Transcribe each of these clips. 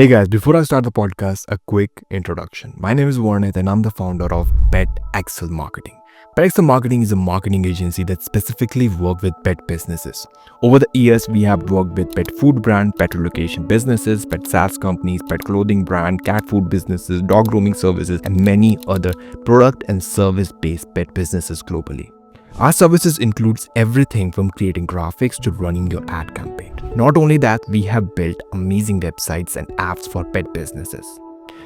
Hey guys, before I start the podcast, a quick introduction. My name is Warnith and I'm the founder of Pet Excel Marketing. Pet Excel Marketing is a marketing agency that specifically works with pet businesses. Over the years, we have worked with pet food brand, pet relocation businesses, pet SaaS companies, pet clothing brand, cat food businesses, dog grooming services, and many other product and service-based pet businesses globally. Our services includes everything from creating graphics to running your ad campaign. Not only that, we have built amazing websites and apps for pet businesses.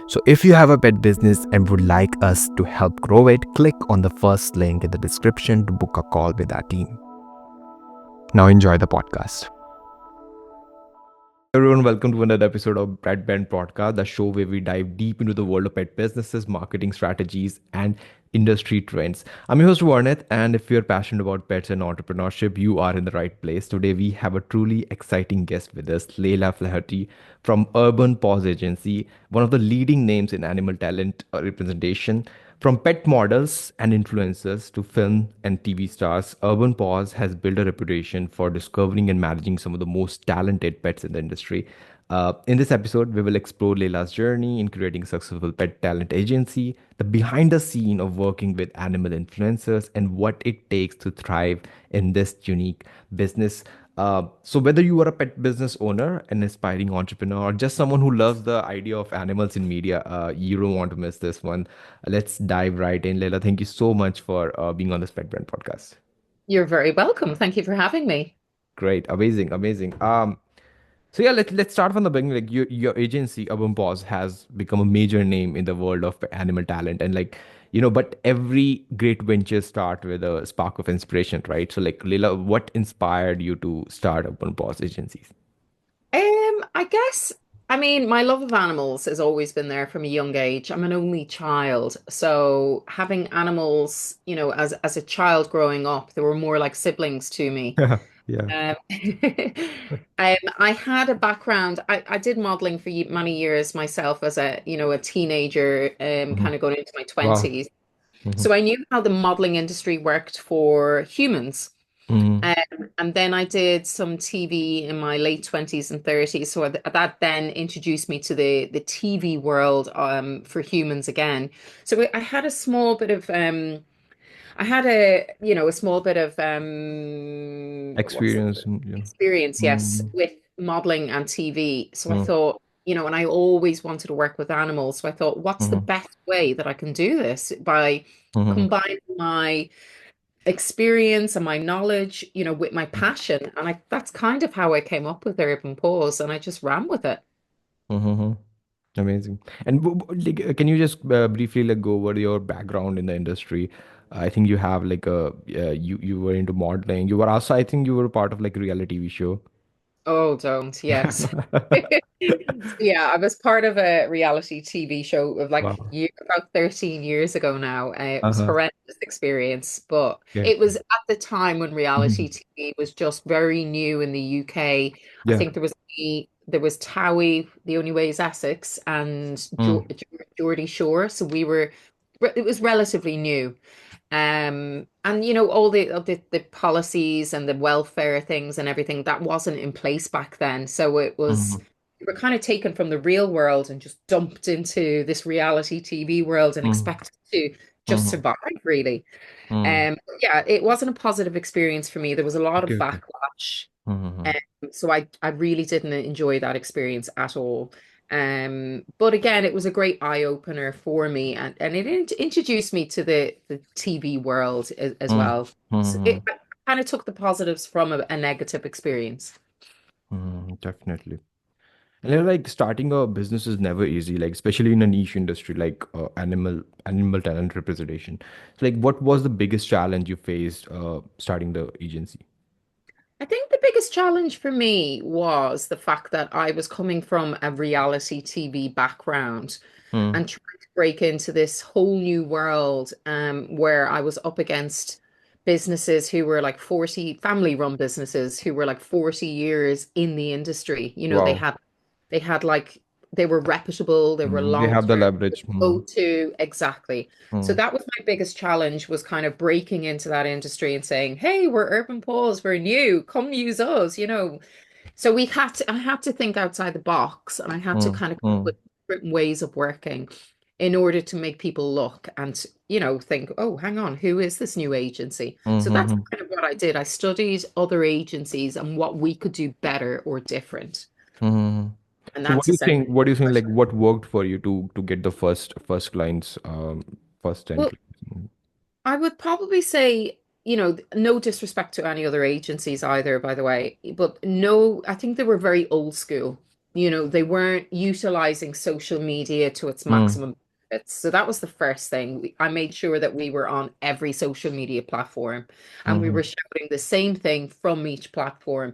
So if you have a pet business and would like us to help grow it, click on the first link in the description to book a call with our team. Now enjoy the podcast. Everyone, welcome to another episode of Pet Band Podcast, the show where we dive deep into the world of pet businesses, marketing strategies, and industry trends. I'm your host Warneth, and if you're passionate about pets and entrepreneurship, you are in the right place. Today, we have a truly exciting guest with us, Layla Flaherty from Urban Paws Agency, one of the leading names in animal talent representation. From pet models and influencers to film and TV stars, Urban Paws has built a reputation for discovering and managing some of the most talented pets in the industry. In this episode, we will explore Leila's journey in creating a successful pet talent agency, the behind the scene of working with animal influencers, and what it takes to thrive in this unique business. So whether you are a pet business owner, an aspiring entrepreneur, or just someone who loves the idea of animals in media, you don't want to miss this one. Let's dive right in. Leila, thank you so much for being on this Pet Brand podcast. You're very welcome. Thank you for having me. Great, amazing, amazing. So yeah, let's start from the beginning. Like your agency, Urban Paws, has become a major name in the world of animal talent, and but every great venture start with a spark of inspiration, right? So like, Leila, what inspired you to start Urban Paws agencies? I guess, my love of animals has always been there from a young age. I'm an only child, so having animals, as a child growing up, they were more like siblings to me. Yeah. Um, I had a background. I did modeling for many years myself as a teenager, Hmm. kind of going into my Wow. 20s. Hmm. So I knew how the modeling industry worked for humans. Hmm. And then I did some TV in my late 20s and 30s. So that then introduced me to the TV world for humans again. So I had a small bit of I had a small bit of what's the Experience. word? Yeah. Experience, yes, Mm-hmm. with modeling and TV. So I thought, and I always wanted to work with animals. So I thought, what's the Mm-hmm. best way that I can do this by Mm-hmm. combining my experience and my knowledge, with my passion. And that's kind of how I came up with Urban Paws, and I just ran with it. Mm-hmm. Amazing. And can you just briefly like go over your background in the industry? I think you have like a you were into modeling. You were also, I think, you were part of like a reality TV show. Oh, don't, yes. Yeah, I was part of a reality TV show of Wow. about 13 years ago now. It was Uh-huh. horrendous experience, but Yeah. it was at the time when reality Mhm. TV was just very new in the UK. I Yeah. think there was Towie, The Only Way is Essex, and Mm. Geordie Shore. So it was relatively new. And all the policies and the welfare things and everything that wasn't in place back then. So Mm-hmm. we were kind of taken from the real world and just dumped into this reality TV world and Mm-hmm. expected to just Mm-hmm. survive, really. Mm. Yeah, it wasn't a positive experience for me. There was a lot of Okay. Okay. backlash. Mm-hmm. Um, so I really didn't enjoy that experience at all. But again, it was a great eye opener for me, and it introduced me to the TV world as well. So Mm-hmm. I kind of took the positives from a negative experience. Mm, definitely. And like starting a business is never easy, like especially in a niche industry like animal talent representation. So like, what was the biggest challenge you faced starting the agency? I think the biggest challenge for me was the fact that I was coming from a reality TV background Mm. and trying to break into this whole new world where I was up against businesses who were like 40 family-run businesses who were like 40 years in the industry. Wow. They had like they were reputable, they were Mm. They have the long-term leverage. Mm. go-to, exactly. So Mm. that was my biggest challenge was kind of breaking into that industry and saying, "Hey, we're Urban Paws, we're new. Come use us." So I had to think outside the box and I had to Mm, kind of come up mm, with different ways of working in order to make people look and, think, oh, hang on, who is this new agency? mm, So mm, that's mm, kind of what I did. I studied other agencies and what we could do better or different. mm. And So what that's do you think? essentially What do you think? what I Like, started. what worked for you to get the first clients, first 10 Well, clients? I would probably say, no disrespect to any other agencies either, by the way, but no, I think they were very old school. They weren't utilizing social media to its Mm, maximum benefits. So that was the first thing. I made sure that we were on every social media platform and we mm, were shouting the same thing from each platform.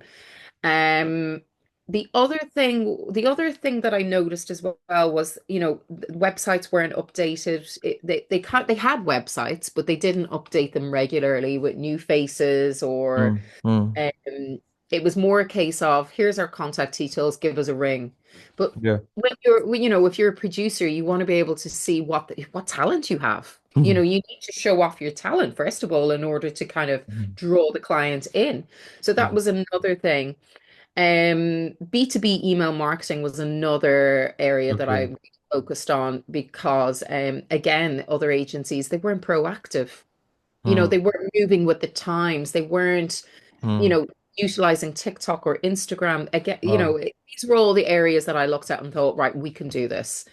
Um, the other thing that I noticed as well was, websites weren't updated. They had websites, but they didn't update them regularly with new faces or mm, mm. it was more a case of here's our contact details, give us a ring. But Yeah. if you're a producer, you want to be able to see what talent you have. Mm, You need to show off your talent first of all in order to kind of mm, draw the client in. So that mm. was another thing. B2B email marketing was another area that Okay. I focused on because, again, other agencies, they weren't proactive. Mm, They weren't moving with the times. They weren't, you mm. know, utilizing TikTok or Instagram. Again, Wow. these were all the areas that I looked at and thought, right, we can do this.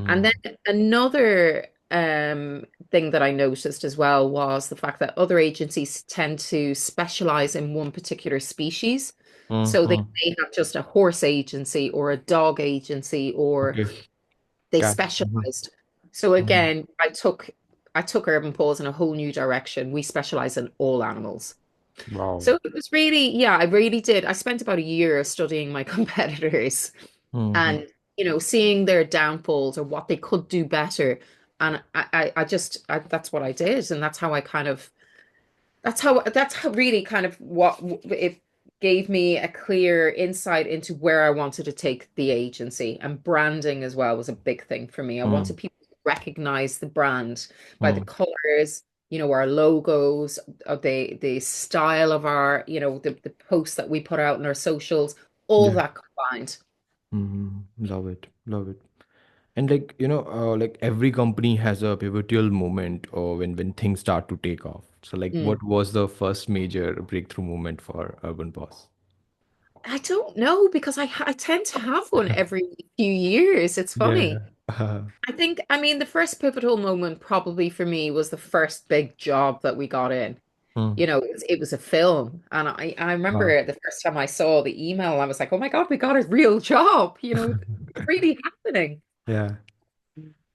And Mm, then another thing that I noticed as well was the fact that other agencies tend to specialize in one particular species. mm, So they mm. may have just a horse agency or a dog agency, or Okay. they Cat. Mhm, specialized. So mhm. again, I took Urban Paws in a whole new direction. We specialize in all animals. Wow. So it was really, yeah, I really did. I spent about a year studying my competitors Mhm, and, seeing their downfalls or what they could do better. And that's what I did. And that's how really kind of what it gave me a clear insight into where I wanted to take the agency. And branding as well was a big thing for me. I mm, wanted people to recognize the brand by the mm. colors, our logos, the style of our, the posts that we put out in our socials, all Yeah. that combined. Mhm. Love it. Love it. And like, like every company has a pivotal moment or when things start to take off. So like Mm. what was the first major breakthrough moment for Urban Boss? I don't know because I tend to have one every few years. It's Yeah. funny. I mean, the first pivotal moment probably for me was the first big job that we got in. Mm. It was a film. And I Wow. remember the first time I saw the email, I was like, oh my God, we got a real job. It's really happening. Yeah.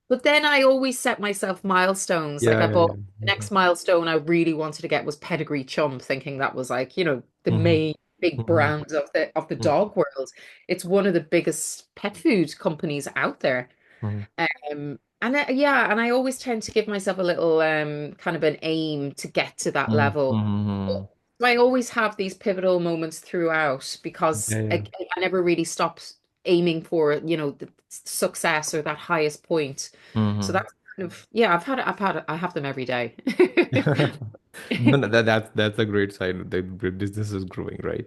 But then I always set myself milestones. Like Yeah, I yeah, bought yeah. the next milestone I really wanted to get was Pedigree Chump, thinking that was like, the Mm-hmm. main big Mm-hmm. brand of the dog world. It's one of the biggest pet food companies out there. Mm-hmm. Yeah, and I always tend to give myself a little kind of an aim to get to that Mm-hmm. level. Mm-hmm. So I always have these pivotal moments throughout because Yeah, yeah. I never really stop aiming for, the success or that highest point. So Mm-hmm. that's kind of, yeah, I have them every day. No, no, that's a great sign that the business is growing, right?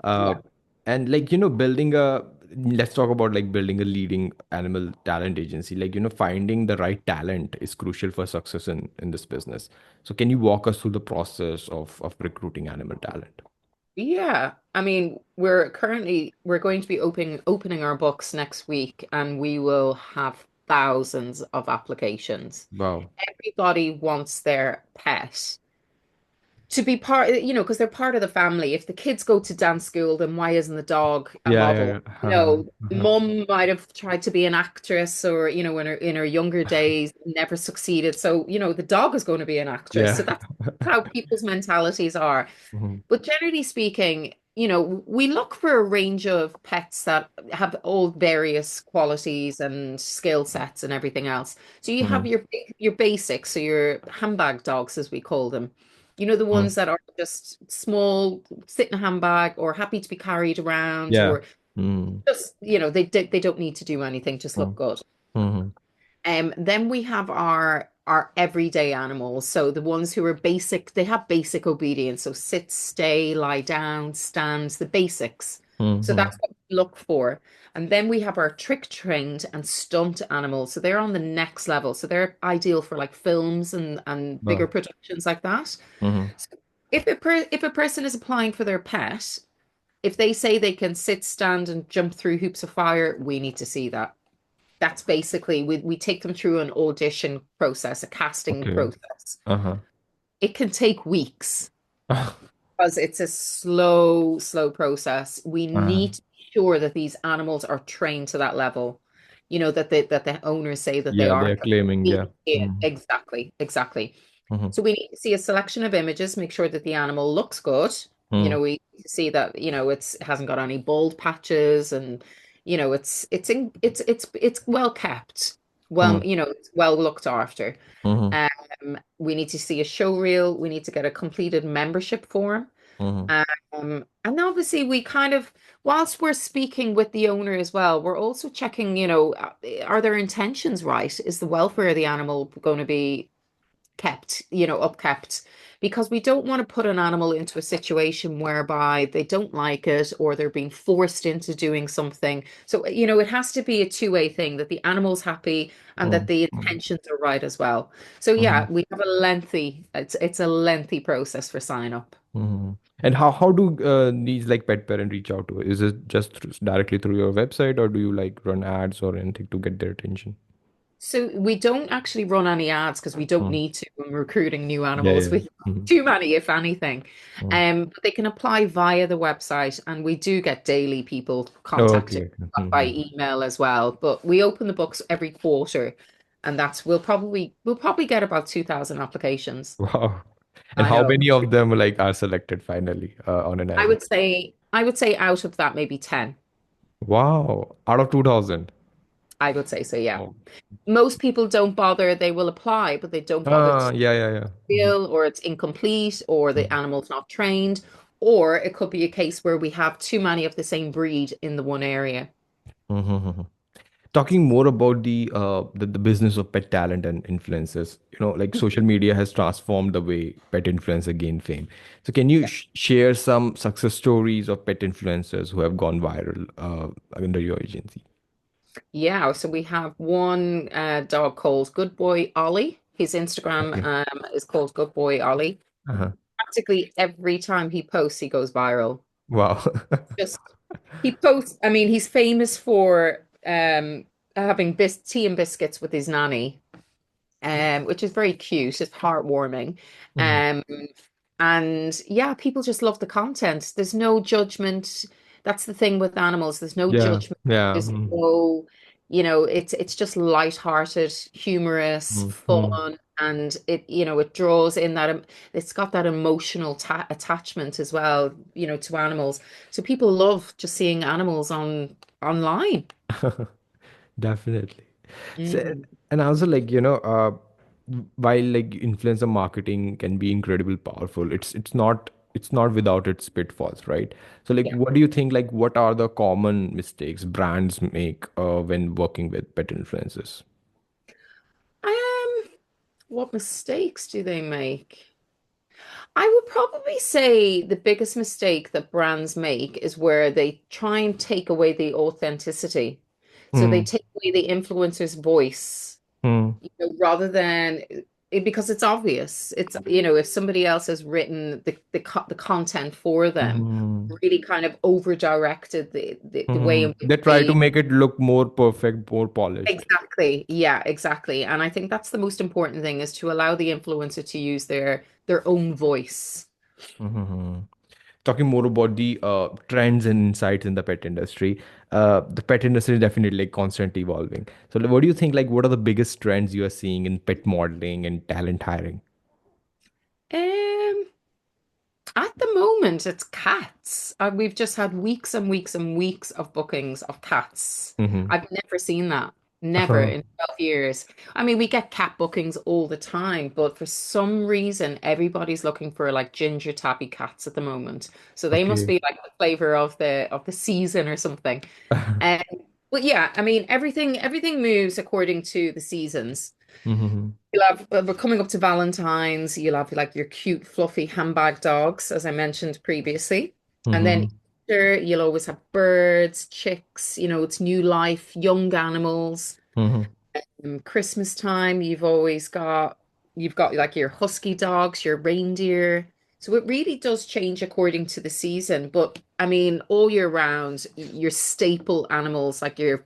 Uh, Yeah. and like, building a let's talk about like building a leading animal talent agency. Like, finding the right talent is crucial for success in this business. So can you walk us through the process of recruiting animal talent? Yeah. I mean, we're going to be opening our books next week and we will have thousands of applications. Wow. Everybody wants their pet to be part, because they're part of the family. If the kids go to dance school, then why isn't the dog a Yeah, model? yeah, yeah. Mum might have tried to be an actress or, in her younger days, never succeeded. So, the dog is going to be an actress. So Yeah. that's how people's mentalities are. Mhm, But generally speaking, we look for a range of pets that have all various qualities and skill sets and everything else. So you have mhm, your basics, so your handbag dogs, as we call them. The mhm. ones that are just small, sit in a handbag or happy to be carried around, Yeah. or Mm, just, they don't need to do anything, just look mm, good. mhm. Then we have our everyday animals. So the ones who are basic, they have basic obedience. So sit, stay, lie down, stand, the basics. So Mm-hmm. that's what we look for. And then we have our trick trained and stunt animals. So they're on the next level. So they're ideal for like films and bigger Wow. productions like that. Mm-hmm. So if a person is applying for their pet, if they say they can sit, stand, and jump through hoops of fire, we need to see that. That's basically we take them through an audition process, a casting Okay. process. Uh-huh. It can take weeks because it's a slow, slow process. We Uh-huh. need to be sure that these animals are trained to that level. You know, that the owners say that they Yeah, are. they're claiming, We need yeah. to see it. Mm-hmm. Exactly, exactly. Mm-hmm. So we need to see a selection of images, make sure that the animal looks good. You Mm-hmm. know, we see that, it hasn't got any bald patches and, it's well kept. Well, it's well looked after. Mm-hmm. We need to see a show reel. We need to get a completed membership form. Mm-hmm. And obviously we kind of, whilst we're speaking with the owner as well, we're also checking, are their intentions right? Is the welfare of the animal going to be kept, upkept, because we don't want to put an animal into a situation whereby they don't like it or they're being forced into doing something. So, it has to be a two-way thing that the animal's happy and that the Mm-hmm. intentions are right as well. So Mm-hmm. yeah, we have it's a lengthy process for sign up. Mm-hmm. And how do these like pet parent reach out to it? Is it just directly through your website, or do you like run ads or anything to get their attention? So we don't actually run any ads because we don't Mm. need to when we're recruiting new Yeah, animals. yeah. We have Mm-hmm. too many, if anything. Mm. But they can apply via the website, and we do get daily people contacting Okay. by Mm-hmm. email as well. But we open the books every quarter, and we'll probably get about 2,000 applications. Wow. And I how know. many of them like are selected finally on an I average? would say I would say out of that maybe 10. Wow. Out of 2000. I would say so, yeah. Oh. Most people don't bother. They will apply, but they don't bother to Yeah, yeah, yeah. Mm-hmm. feel or it's incomplete or the animal's not trained, or it could be a case where we have too many of the same breed in the one area. Mm-hmm. Talking more about the business of pet talent and influencers, like social media has transformed the way pet influencer gain fame. So can you Yeah. share some success stories of pet influencers who have gone viral under your agency? Yeah, so we have one dog called Good Boy Ollie. His Instagram Okay. is called Good Boy Ollie. Uh-huh. Practically every time he posts, he goes viral. Wow. Just he posts, I mean, he's famous for having tea and biscuits with his nanny, which is very cute. It's heartwarming. Mhm. Um, and yeah, people just love the content. There's no judgment. That's the thing with animals. There's no Yeah. judgment. Yeah. There's no, it's just light-hearted, humorous, Mm-hmm. fun, and it draws in it's got that emotional ta attachment as well, to animals. So people love just seeing animals online. Definitely. So, Mm. and also like, while like influencer marketing can be incredibly powerful, it's not without its pitfalls, right? So like Yeah. what do you think, like what are the common mistakes brands make when working with pet influencers? Um, what mistakes do they make? I would probably say the biggest mistake that brands make is where they try and take away the authenticity. So they Mm, take away the influencer's voice, mm, rather than because it's obvious. It's, if somebody else has written the content for them, mm, really kind of over directed the way in mm. which They try to they. make it look more perfect, more polished. Exactly. Yeah, exactly. And I think that's the most important thing is to allow the influencer to use their own voice. Mhm. Talking more about the trends and insights in the pet industry, the pet industry is definitely like constantly evolving. So, like, what do you think? Like, what are the biggest trends you are seeing in pet modeling and talent hiring? Um, at the moment, it's cats. We've just had weeks and weeks and weeks of bookings of cats. Mm-hmm. I've never seen that. Never in 12 years. I mean, we get cat bookings all the time, but for some reason, everybody's looking for like ginger tabby cats at the moment. So they must Okay. be like the flavor of the season or something. Um, but yeah, I mean, everything moves according to the seasons. Mm-hmm. You'll have, we're coming up to Valentine's. You'll have like your cute, fluffy handbag dogs, as I mentioned previously. And then Mm-hmm. Easter, you'll always have birds, chicks, it's new life, young animals. Mm-hmm. Christmas time, you've got like your husky dogs, your reindeer. So it really does change according to the season. But I mean, all year round, your staple animals, like your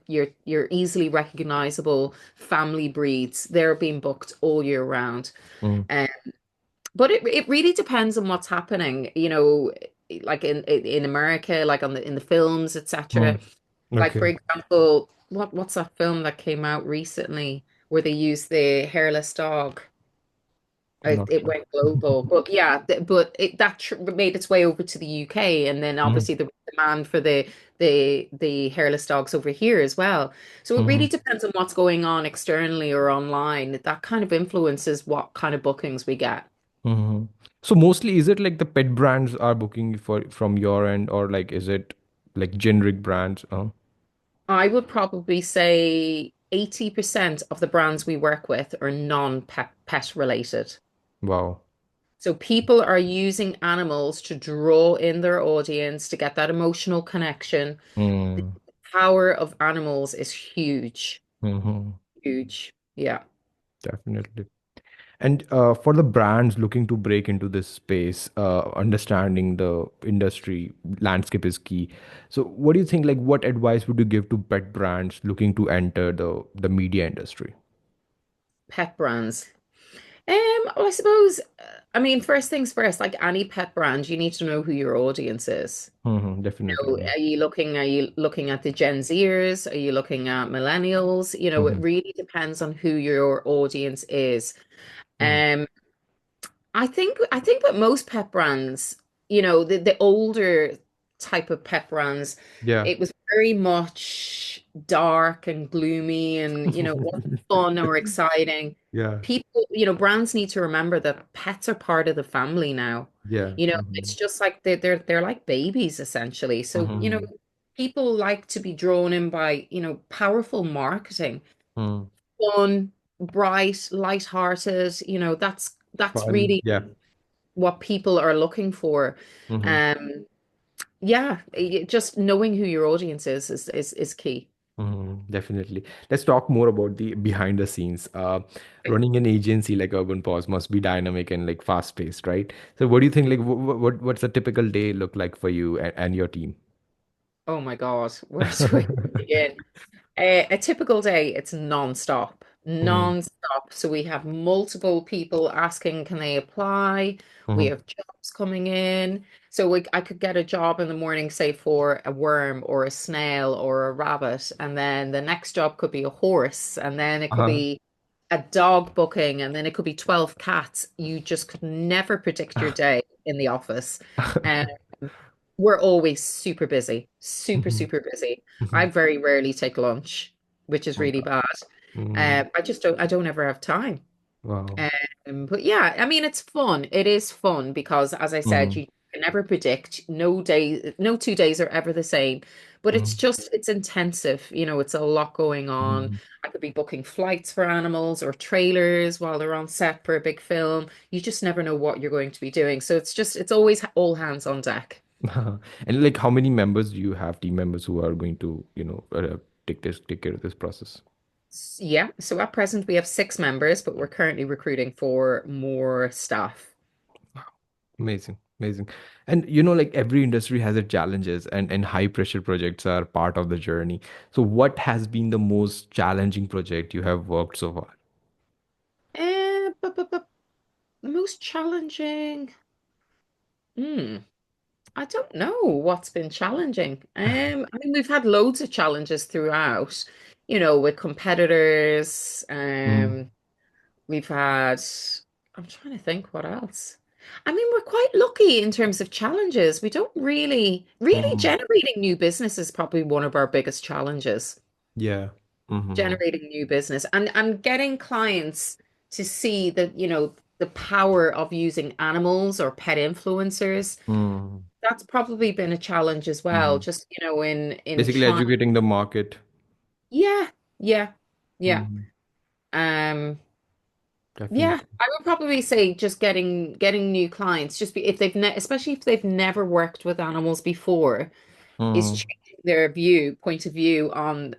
easily recognizable family breeds, they're being booked all year round. Mm-hmm. Um, but it really depends on what's happening, like in America, like in the films, etc. Like for Okay. example, what's that film that came out recently where they used the hairless dog? I'm It, not it sure. went global, but yeah, but that tr made its way over to the UK, and then Mm-hmm. obviously the demand for the hairless dogs over here as well. So it Mm-hmm. really depends on what's going on externally or online. That kind of influences what kind of bookings we get. Mm-hmm. So mostly, is it like the pet brands are booking for from your end, or like is it like generic brands? I would probably say 80% of the brands we work with are non-pet related. Wow. So people are using animals to draw in their audience to get that emotional connection. The Mm-hmm. power of animals is huge, Mm-hmm. huge. Yeah. Definitely. And for the brands looking to break into this space, understanding the industry landscape is key. So, what do you think? Like, what advice would you give to pet brands looking to enter the media industry? Pet brands. Well, I suppose, I mean, first things first, like any pet brand, you need to know who your audience is. Definitely. Yeah. Are you looking at the Gen Zers? Are you looking at millennials? It Mm-hmm. really depends on who your audience is. Mm-hmm. Um, I think with most pet brands, the older type of pet brands, Yeah. it was very much dark and gloomy and it wasn't fun or exciting. Yeah. People, brands need to remember that pets are part of the family now. Yeah. It's just like they're like babies essentially. So, Mm-hmm. people like to be drawn in by, powerful marketing, Mm-hmm. fun, bright, light-hearted, that's Fun. really Yeah. what people are looking for. Mm-hmm. Um, yeah, just knowing who your audience is key. Definitely. Let's talk more about the behind the scenes. Running an agency like Urban Paws must be dynamic and like fast paced, right? So, what do you think? Like, what's a typical day look like for you and your team? Oh my God, where do I begin? A typical day, it's non-stop, Mm-hmm. non-stop. So we have multiple people asking, can they apply? We Mm-hmm. have jobs coming in. So I could get a job in the morning, say for a worm or a snail or a rabbit, and then the next job could be a horse, and then it could Uh-huh. be a dog booking, and then it could be 12 cats. You just could never predict your day in the office. Um, we're always super busy, super, Mhm. super busy. I Mhm. very rarely take lunch, which is Oh really God. bad. Mm, I don't ever have time. wow. But yeah, I mean, it's fun. It is fun because, as I said, Mm, you can never predict. No 2 days are ever the same. But mm, it's intensive. It's a lot going on. mm. I could be booking flights for animals or trailers while they're on set for a big film. You just never know what you're going to be doing. So it's always all hands on deck. And like, how many members do you have, team members who are going to, take care of this process? Yeah, so at present we have 6 members, but we're currently recruiting for more staff. Amazing, amazing. And like every industry has its challenges, and high pressure projects are part of the journey. So, what has been the most challenging project you have worked so far? But the most challenging, hmm, I don't know what's been challenging. I mean, we've had loads of challenges throughout, with competitors. Mm, We've had, I'm trying to think what else. I mean, we're quite lucky in terms of challenges. We don't really mhm. generating new business is probably one of our biggest challenges. Yeah. Mm-hmm. Generating new business and getting clients to see that, the power of using animals or pet influencers. Mm-hmm. That's probably been a challenge as well. Mm-hmm. Just, in Basically, trying. educating the market. Yeah, yeah, yeah. Mm-hmm. Um, yeah, Definitely. I would probably say just getting new clients, just if they've especially if they've never worked with animals before. is Mm. changing their point of view on,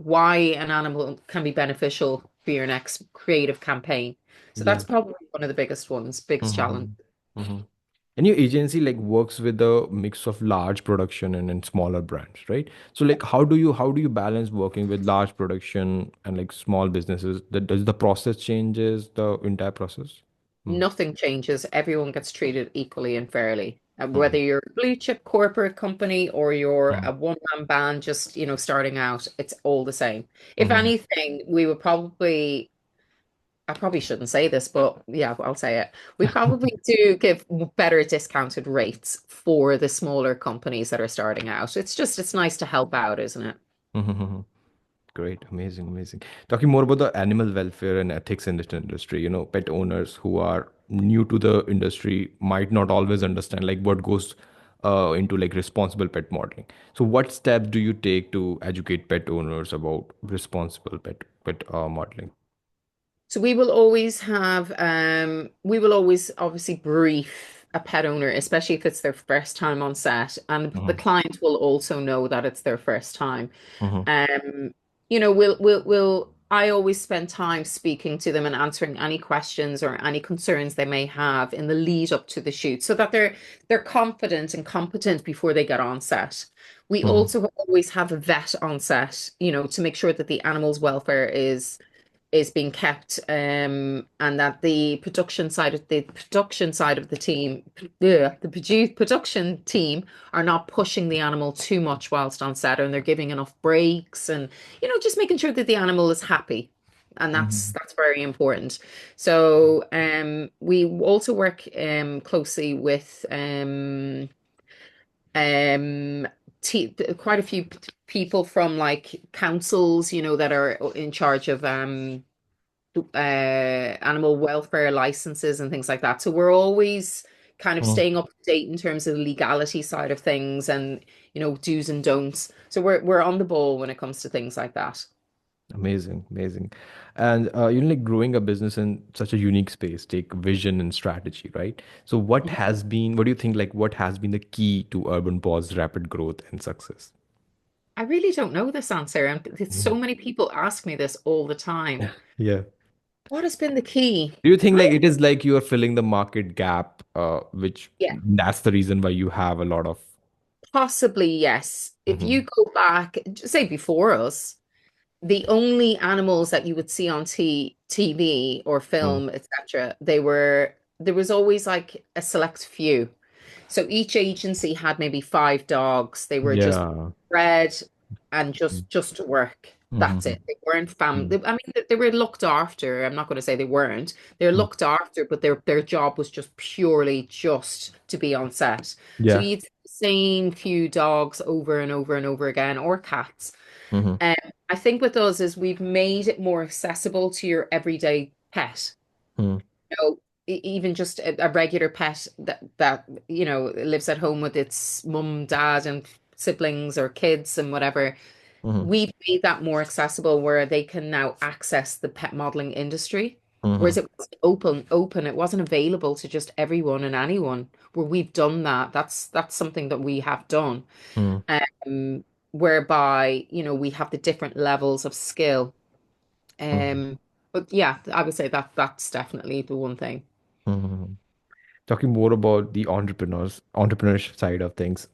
why an animal can be beneficial for your next creative campaign. So Yeah. that's probably one of the biggest ones, biggest challenge. Mm-hmm. Mm-hmm. And your agency like works with a mix of large production and smaller brands, right? So like how do you balance working with large production and like small businesses? Does the process changes the entire process? Mm. Nothing changes. Everyone gets treated equally and fairly. Whether Mhm. you're a blue chip corporate company or you're Mhm. a one-man band just, starting out, it's all the same. If Mhm. anything, I probably shouldn't say this, but yeah, I'll say it. We probably do give better discounted rates for the smaller companies that are starting out. It's nice to help out, isn't it? Mhm. Great, amazing, amazing. Talking more about the animal welfare and ethics in this industry, pet owners who are new to the industry might not always understand like what goes into like responsible pet modeling. So, what steps do you take to educate pet owners about responsible pet modeling? So we will always obviously brief a pet owner, especially if it's their first time on set, and the Mhm. client will also know that it's their first time. Mhm. Um, I always spend time speaking to them and answering any questions or any concerns they may have in the lead up to the shoot so that they're confident and competent before they get on set. We Mhm. also always have a vet on set, to make sure that the animal's welfare is being kept, and that the production side of the team, production team are not pushing the animal too much whilst on set, and they're giving enough breaks, and just making sure that the animal is happy, and that's Mhm. that's very important. So we also work closely with um quite a few people from like councils, that are in charge of animal welfare licenses and things like that. So we're always kind of Mhm. staying up to date in terms of the legality side of things and, do's and don'ts. So we're on the ball when it comes to things like that. Amazing, amazing. And like growing a business in such a unique space, take vision and strategy, right? So what do you think, like what has been the key to Urban Paw's rapid growth and success? I really don't know this answer, and so Mhm. many people ask me this all the time. Yeah. What has been the key? Do you think I like it is like you are filling the market gap, which Yeah, that's the reason why you have a lot of. possibly yes. If you Mhm. go back, say before us, the only animals that you would see on TV or Mhm. film, etc., there was always like a select few. So each agency had maybe five dogs. They were just Yeah. bred and just to work. That's Mhm. it. They weren't family. Mhm. I mean, they were looked after. I'm not going to say they weren't. They're Mhm. looked after, but their job was just purely just to be on set. So Yeah. you'd see the same few dogs over and over and over again, or cats. Mhm. Um, I think with us is we've made it more accessible to your everyday pet. Mhm. Even just a regular pet that lives at home with its mum, dad, and siblings or kids and whatever. Mhm. We've made that more accessible where they can now access the pet modeling industry. Whereas Mhm. it was open, it wasn't available to just everyone and anyone. Where we've done that, that's something that we have done. Mhm. Um, whereby, we have the different levels of skill. Mhm. But yeah, I would say that's definitely the one thing. Mhm. Talking more about the entrepreneurship side of things.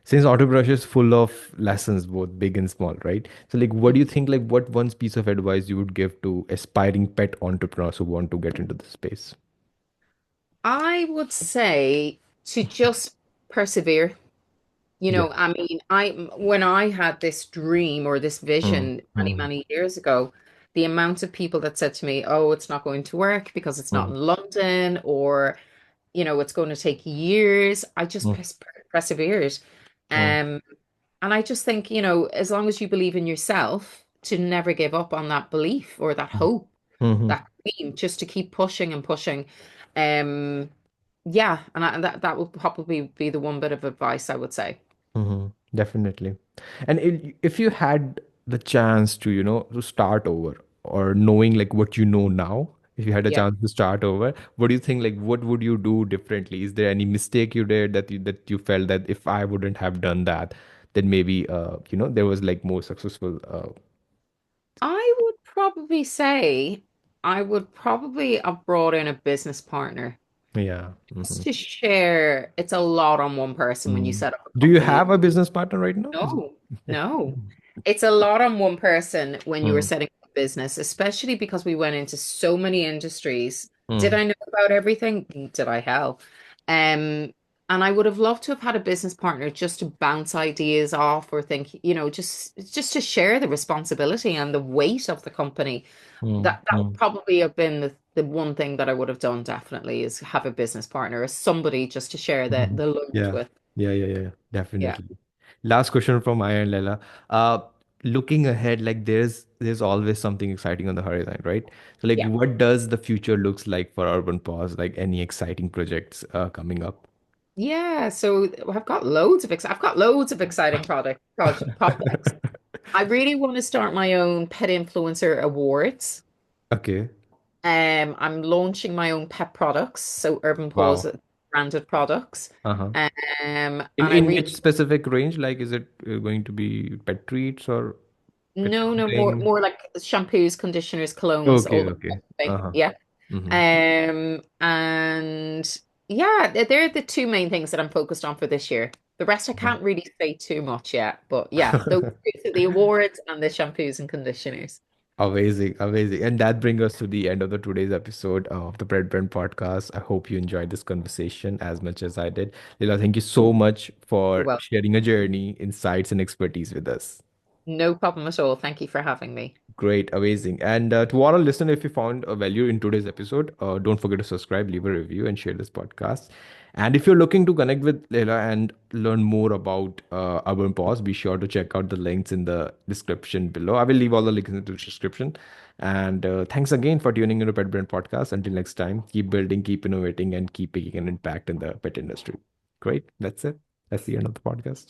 Since entrepreneurship is full of lessons, both big and small, right? So, like, what do you think? Like, what one piece of advice you would give to aspiring pet entrepreneurs who want to get into this space? I would say to just persevere. Yeah. I mean, when I had this dream or this Mm. vision many, Mm. many years ago, the amount of people that said to me, "Oh, it's not going to work because it's not Mm. in London," or it's going to take years. I just Mm. persevered. Mm. Um, and I just think, as long as you believe in yourself, to never give up on that belief or that Mm. hope, Mhm. that dream, just to keep pushing and pushing. Um, yeah, and that would probably be the one bit of advice I would say. Definitely. And if you had the chance to, to start over or knowing like what you know now, if you had a Yeah. chance to start over, what do you think, like, what would you do differently? Is there any mistake you did that you felt that if I wouldn't have done that, then maybe there was like more successful. I would probably say I would probably have brought in a business partner Yeah. just to share. It's a lot on one person when you Mm. set up a Do you company. have a business partner right now? Is No, it? no. It's a lot on one person when you were Mm, setting up a business, especially because we went into so many industries. Did mm, I know about everything? Did I hell? Um, and I would have loved to have had a business partner just to bounce ideas off or think, just to share the responsibility and the weight of the company. That would mm. probably have been the one thing that I would have done definitely is have a business partner or somebody just to share Mhm. the load Yeah. with. Yeah. Yeah. Definitely. Last question from my end, Layla. Uh, Looking ahead, like there's always something exciting on the horizon, right? So like Yeah. what does the future looks like for Urban Paws? Like any exciting projects coming up? Yeah, so I've got loads of exciting projects. I really want to start my own pet influencer awards. Okay. I'm launching my own pet products, so Urban Paws Wow. branded products. Uh-huh. And I In really which specific range? Like is it going to be pet treats or pet no more clothing? like shampoos, conditioners, colognes, all Okay, that okay. thing. Uh-huh. Yeah. Mm-hmm. And yeah, they're the two main things that I'm focused on for this year. The rest I can't really say too much yet, but yeah, those two, so the awards and the shampoos and conditioners. Amazing, amazing. And that brings us to the end of the today's episode of the Bread Brand podcast. I hope you enjoyed this conversation as much as I did. Lila, thank you so much You're for welcome. sharing a journey, insights, and expertise with us. No problem at all. Thank you for having me. Great, amazing. And to all our listeners, if you found a value in today's episode, don't forget to subscribe, leave a review, and share this podcast. And if you're looking to connect with Leila and learn more about Urban Paws, be sure to check out the links in the description below. I will leave all the links in the description. And thanks again for tuning into Pet Brand Podcast. Until next time, keep building, keep innovating, and keep making an impact in the pet industry. Great. That's it. That's the end of the podcast.